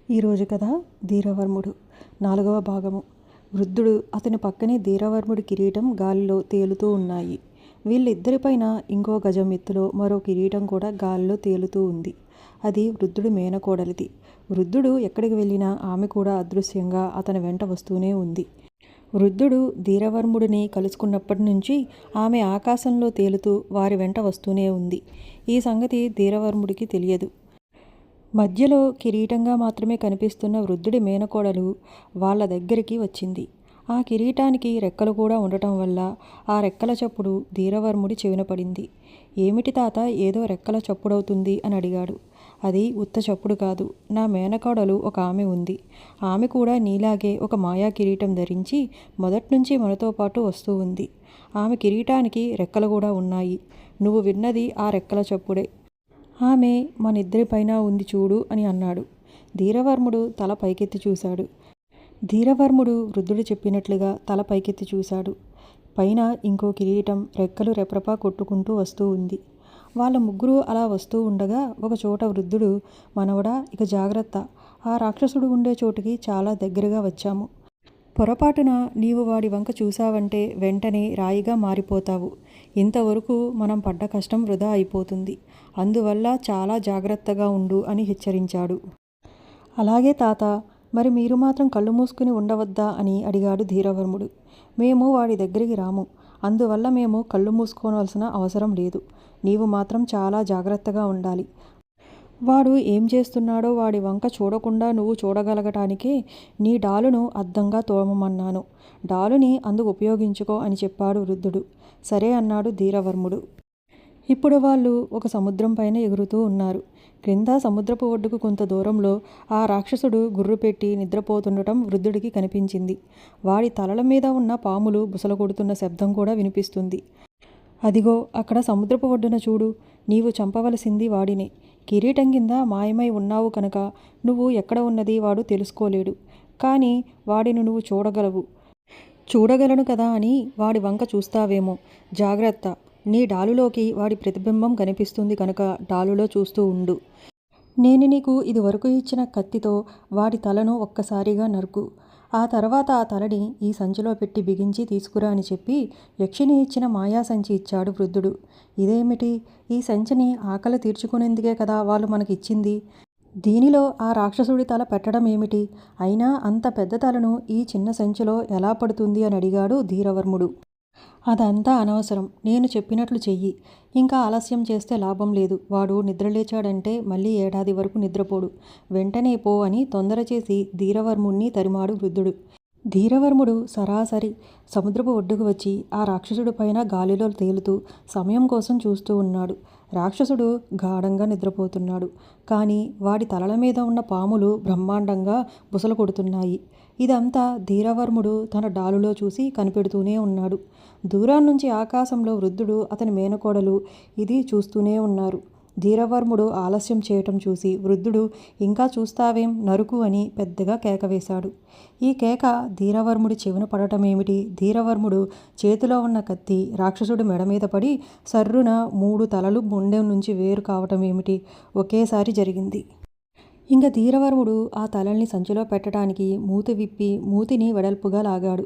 ఈరోజు కథ ధీరవర్ముడు 4వ భాగము. వృద్ధుడు అతని పక్కనే ధీరవర్ముడి కిరీటం గాలిలో తేలుతూ ఉన్నాయి. వీళ్ళిద్దరిపైన ఇంకో గజం ఎత్తులో మరో కిరీటం కూడా గాలిలో తేలుతూ ఉంది. అది వృద్ధుడి మేనకోడలిది. వృద్ధుడు ఎక్కడికి వెళ్ళినా ఆమె కూడా అదృశ్యంగా అతని వెంట వస్తూనే ఉంది. వృద్ధుడు ధీరవర్ముడిని కలుసుకున్నప్పటి నుంచి ఆమె ఆకాశంలో తేలుతూ వారి వెంట వస్తూనే ఉంది. ఈ సంగతి ధీరవర్ముడికి తెలియదు. మధ్యలో కిరీటంగా మాత్రమే కనిపిస్తున్న వృద్ధుడి మేనకోడలు వాళ్ళ దగ్గరికి వచ్చింది. ఆ కిరీటానికి రెక్కలు కూడా ఉండటం వల్ల ఆ రెక్కల చప్పుడు ధీరవర్ముడి చెవిన పడింది. ఏమిటి తాత, ఏదో రెక్కల చప్పుడవుతుంది అని అడిగాడు. అది ఉత్త చప్పుడు కాదు, నా మేనకోడలు ఒక ఆమె ఉంది. ఆమె కూడా నీలాగే ఒక మాయా కిరీటం ధరించి మొదట్నుంచి మనతో పాటు వస్తూ ఉంది. ఆమె కిరీటానికి రెక్కలు కూడా ఉన్నాయి. నువ్వు విన్నది ఆ రెక్కల చప్పుడే. ఆమె మనిద్దరిపైన ఉంది చూడు అని అన్నాడు. ధీరవర్ముడు తల పైకెత్తి చూశాడు. ధీరవర్ముడు వృద్ధుడు చెప్పినట్లుగా తల పైకెత్తి చూశాడు. పైన ఇంకో కిరీటం రెక్కలు రెప్రపా కొట్టుకుంటూ వస్తూ ఉంది. వాళ్ళ ముగ్గురు అలా వస్తూ ఉండగా ఒకచోట వృద్ధుడు, మనవడా ఇక జాగ్రత్త, ఆ రాక్షసుడు ఉండే చోటుకి చాలా దగ్గరగా వచ్చాము. పొరపాటున నీవు వాడి వంక చూశావంటే వెంటనే రాయిగా మారిపోతావు. ఇంతవరకు మనం పడ్డ కష్టం వృధా అయిపోతుంది. అందువల్ల చాలా జాగ్రత్తగా ఉండు అని హెచ్చరించాడు. అలాగే తాత, మరి మీరు మాత్రం కళ్ళు మూసుకుని ఉండవద్దా అని అడిగాడు ధీరవర్ముడు. మేము వాడి దగ్గరికి రాము, అందువల్ల మేము కళ్ళు మూసుకోవాల్సిన అవసరం లేదు. నీవు మాత్రం చాలా జాగ్రత్తగా ఉండాలి. వాడు ఏం చేస్తున్నాడో వాడి వంక చూడకుండా నువ్వు చూడగలగటానికే నీ డాలును అద్దంగా తోమమన్నాను. డాలుని అందుకు ఉపయోగించుకో అని చెప్పాడు వృద్ధుడు. సరే అన్నాడు ధీరవర్ముడు. ఇప్పుడు వాళ్ళు ఒక సముద్రం పైన ఎగురుతూ ఉన్నారు. క్రింద సముద్రపు ఒడ్డుకు కొంత దూరంలో ఆ రాక్షసుడు గుర్రు పెట్టి నిద్రపోతుండటం వృద్ధుడికి కనిపించింది. వాడి తలల మీద ఉన్న పాములు బుసలు కొడుతున్న శబ్దం కూడా వినిపిస్తుంది. అదిగో అక్కడ సముద్రపు ఒడ్డున చూడు, నీవు చంపవలసింది వాడినే. కిరీటం కింద మాయమై ఉన్నావు కనుక నువ్వు ఎక్కడ ఉన్నది వాడు తెలుసుకోలేడు. కానీ వాడిని నువ్వు చూడగలవు. చూడగలను కదా అని వాడి వంక చూస్తావేమో. జాగ్రత్త, నీ డాలులోకి వాడి ప్రతిబింబం కనిపిస్తుంది కనుక డాలులో చూస్తూ ఉండు. నేను నీకు ఇదివరకు ఇచ్చిన కత్తితో వాడి తలను ఒక్కసారిగా నరుకు. ఆ తర్వాత ఆ తలని ఈ సంచిలో పెట్టి బిగించి తీసుకురా అని చెప్పి యక్షిని ఇచ్చిన మాయా సంచి ఇచ్చాడు వృద్ధుడు. ఇదేమిటి, ఈ సంచిని ఆకలి తీర్చుకునేందుకే కదా వాళ్ళు మనకిచ్చింది. దీనిలో ఆ రాక్షసుడి తల పెట్టడం ఏమిటి? అయినా అంత పెద్ద తలను ఈ చిన్న సంచిలో ఎలా పడుతుంది అని అడిగాడు ధీరవర్ముడు. అదంతా అనవసరం, నేను చెప్పినట్లు చెయ్యి. ఇంకా ఆలస్యం చేస్తే లాభం లేదు. వాడు నిద్రలేచాడంటే మళ్ళీ ఏడాది వరకు నిద్రపోడు. వెంటనే పో అని తొందర చేసి ధీరవర్ముణ్ణి తరిమాడు వృద్ధుడు. ధీరవర్ముడు సరాసరి సముద్రపు ఒడ్డుకు వచ్చి ఆ రాక్షసుడి పైన గాలిలో తేలుతూ సమయం కోసం చూస్తూ ఉన్నాడు. రాక్షసుడు గాఢంగా నిద్రపోతున్నాడు. కానీ వాడి తలల మీద ఉన్న పాములు బ్రహ్మాండంగా బుసలు కొడుతున్నాయి. ఇదంతా ధీరవర్ముడు తన డాలులో చూసి కనిపెడుతూనే ఉన్నాడు. దూరాన్నుంచి ఆకాశంలో వృద్ధుడు అతని మేనకోడలు ఇది చూస్తూనే ఉన్నారు. ధీరవర్ముడు ఆలస్యం చేయటం చూసి వృద్ధుడు, ఇంకా చూస్తావేం, నరుకు అని పెద్దగా కేక వేశాడు. ఈ కేక ధీరవర్ముడి చెవిన పడటమేమిటి, ధీరవర్ముడు చేతిలో ఉన్న కత్తి రాక్షసుడి మెడ మీద పడి సర్రున 3 తలలు మొండెం నుంచి వేరు కావటం ఏమిటి ఒకేసారి జరిగింది. ఇంక ధీరవర్ముడు ఆ తలల్ని సంచిలో పెట్టడానికి మూతి విప్పి మూతిని వెడల్పుగా లాగాడు.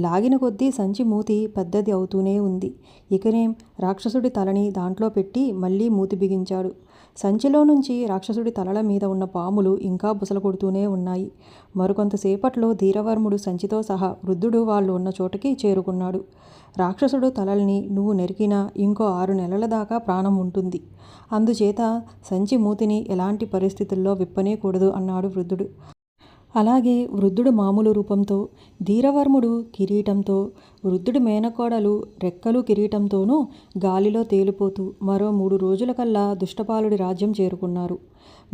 లాగిన కొద్దీ సంచి మూతి పెద్దది అవుతూనే ఉంది. ఇకనేం రాక్షసుడి తలని దాంట్లో పెట్టి మళ్ళీ మూతి బిగించాడు. సంచిలో నుంచి రాక్షసుడి తలల మీద ఉన్న పాములు ఇంకా బుసలు కొడుతూనే ఉన్నాయి. మరికొంతసేపట్లో ధీరవర్ముడు సంచితో సహా వృద్ధుడు వాళ్ళు ఉన్న చోటుకి చేరుకున్నాడు. రాక్షసుడు తలల్ని నువ్వు నరికినా ఇంకో 6 నెలల దాకా ప్రాణం ఉంటుంది. అందుచేత సంచి మూతిని ఎలాంటి పరిస్థితుల్లో విప్పనేకూడదు అన్నాడు వృద్ధుడు. అలాగే వృద్ధుడు మామూలు రూపంతో, ధీరవర్ముడు కిరీటంతో, వృద్ధుడి మేనకోడలు రెక్కలు కిరీటంతోనూ గాలిలో తేలిపోతూ మరో 3 రోజులకల్లా దుష్టపాలుడి రాజ్యం చేరుకున్నారు.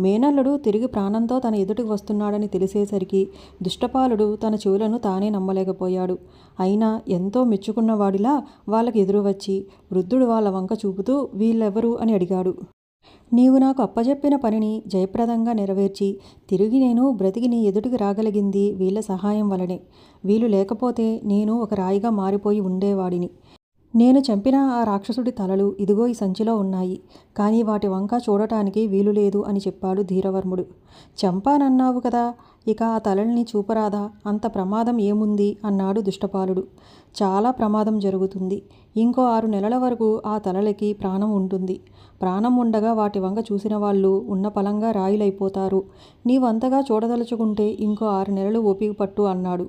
మేనల్లుడు తిరిగి ప్రాణంతో తన ఎదుటికి వస్తున్నాడని తెలిసేసరికి దుష్టపాలుడు తన చెవులను తానే నమ్మలేకపోయాడు. అయినా ఎంతో మెచ్చుకున్నవాడిలా వాళ్ళకి ఎదురు వచ్చి వృద్ధుడు వాళ్ళ వంక చూపుతూ వీళ్ళెవరు అని అడిగాడు. నీవు నాకు అప్పజెప్పిన పనిని జయప్రదంగా నెరవేర్చి తిరిగి నేను బ్రతికి నీ ఎదుటికి రాగలిగింది వీళ్ళ సహాయం వలనే. వీళ్ళు లేకపోతే నేను ఒక రాయిగా మారిపోయి ఉండేవాడిని. నేను చంపిన ఆ రాక్షసుడి తలలు ఇదిగో ఈ సంచిలో ఉన్నాయి. కానీ వాటి వంక చూడటానికి వీలులేదు అని చెప్పాడు ధీరవర్ముడు. చంపానన్నావు కదా, ఇక ఆ తలల్ని చూపరాదా? అంత ప్రమాదం ఏముంది అన్నాడు దుష్టపాలుడు. చాలా ప్రమాదం జరుగుతుంది. ఇంకో 6 నెలల వరకు ఆ తలలకి ప్రాణం ఉంటుంది. ప్రాణం ఉండగా వాటి వంక చూసిన వాళ్ళు ఉన్న పలంగా రాయిలైపోతారు. నీవంతగా చూడదలుచుకుంటే ఇంకో 6 నెలలు ఓపిక పట్టు అన్నాడు.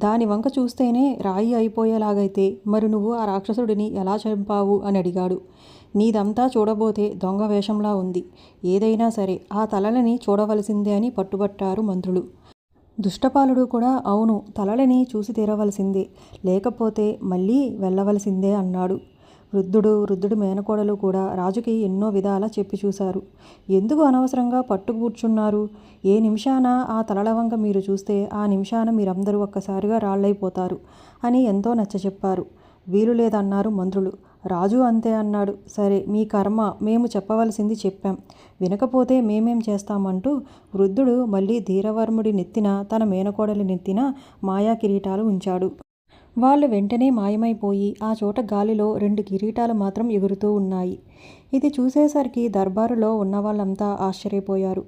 దాని వంక చూస్తేనే రాయి అయిపోయేలాగైతే మరి నువ్వు ఆ రాక్షసుడిని ఎలా చంపావు అని అడిగాడు. నీదంతా చూడబోతే దొంగ వేషంలా ఉంది. ఏదైనా సరే ఆ తలలని చూడవలసిందే అని పట్టుబట్టారు మంత్రులు. దుష్టపాలుడు కూడా అవును, తలలని చూసి తీరవలసిందే, లేకపోతే మళ్ళీ వెళ్ళవలసిందే అన్నాడు. వృద్ధుడి మేనకోడలు కూడా రాజుకి ఎన్నో విధాలా చెప్పి చూశారు. ఎందుకు అనవసరంగా పట్టు కూర్చున్నారు? ఏ నిమిషాన ఆ తలల వంక మీరు చూస్తే ఆ నిమిషాన మీరందరూ ఒక్కసారిగా రాళ్ళైపోతారు అని ఎంతో నచ్చచెప్పారు. వీలు లేదన్నారు మంత్రులు. రాజు అంతే అన్నాడు. సరే, మీ కర్మ, మేము చెప్పవలసింది చెప్పాం, వినకపోతే మేమేం చేస్తామంటూ వృద్ధుడు మళ్ళీ ధీరవర్ముడి నెత్తిన తన మేనకోడలి నెత్తిన మాయా కిరీటాలు ఉంచాడు. వాళ్ళు వెంటనే మాయమైపోయి ఆ చోట గాలిలో 2 కిరీటాలు మాత్రం ఎగురుతూ ఉన్నాయి. ఇది చూసేసరికి దర్బారులో ఉన్నవాళ్ళంతా ఆశ్చర్యపోయారు.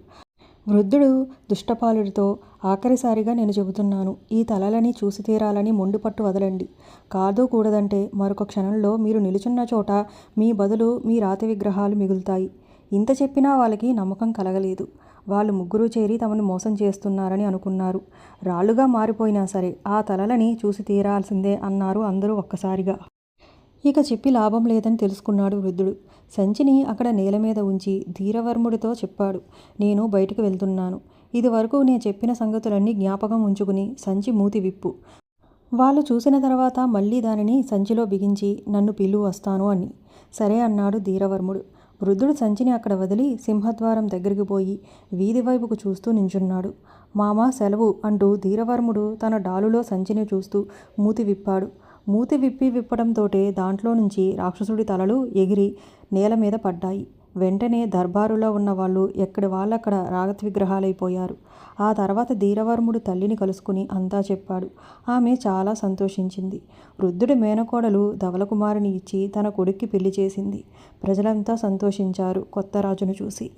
వృద్ధుడు దుష్టపాలుడితో, ఆఖరిసారిగా నేను చెబుతున్నాను, ఈ తలలని చూసి తీరాలని మొండిపట్టు వదలండి. కాదు కూడదంటే మరొక క్షణంలో మీరు నిలుచున్న చోట మీ బదులు మీ రాతి విగ్రహాలు మిగులుతాయి. ఇంత చెప్పినా వాళ్ళకి నమ్మకం కలగలేదు. వాళ్ళు ముగ్గురు చేరి తమను మోసం చేస్తున్నారని అనుకున్నారు. రాళ్లుగా మారిపోయినా సరే ఆ తలలని చూసి తీరాల్సిందే అన్నారు అందరూ ఒక్కసారిగా. ఇక చెప్పి లాభం లేదని తెలుసుకున్నాడు వృద్ధుడు. సంచిని అక్కడ నేల మీద ఉంచి ధీరవర్ముడితో చెప్పాడు. నేను బయటకు వెళ్తున్నాను. ఇదివరకు నేను చెప్పిన సంగతులన్నీ జ్ఞాపకం ఉంచుకుని సంచి మూతి విప్పు. వాళ్ళు చూసిన తర్వాత మళ్ళీ దానిని సంచిలో బిగించి నన్ను పిలువు వస్తాను అని. సరే అన్నాడు ధీరవర్ముడు. వృద్ధుడు సంచిని అక్కడ వదిలి సింహద్వారం దగ్గరికి పోయి వీధి వైపుకు చూస్తూ నించున్నాడు. మామ సెలవు అంటూ ధీరవర్ముడు తన డాలులో సంచిని చూస్తూ మూతి విప్పాడు. మూతి విప్పడంతోటే దాంట్లో నుంచి రాక్షసుడి తలలు ఎగిరి నేల మీద పడ్డాయి. వెంటనే దర్బారులో ఉన్న వాళ్ళు ఎక్కడి వాళ్ళక్కడ రాగత్ విగ్రహాలైపోయారు. ఆ తర్వాత ధీరవర్ముడు తల్లిని కలుసుకుని అంతా చెప్పాడు. ఆమె చాలా సంతోషించింది. వృద్ధుడి మేనకోడలు ధవలకుమారిని ఇచ్చి తన కొడుక్కి పెళ్లి చేసింది. ప్రజలంతా సంతోషించారు కొత్త రాజును చూసి.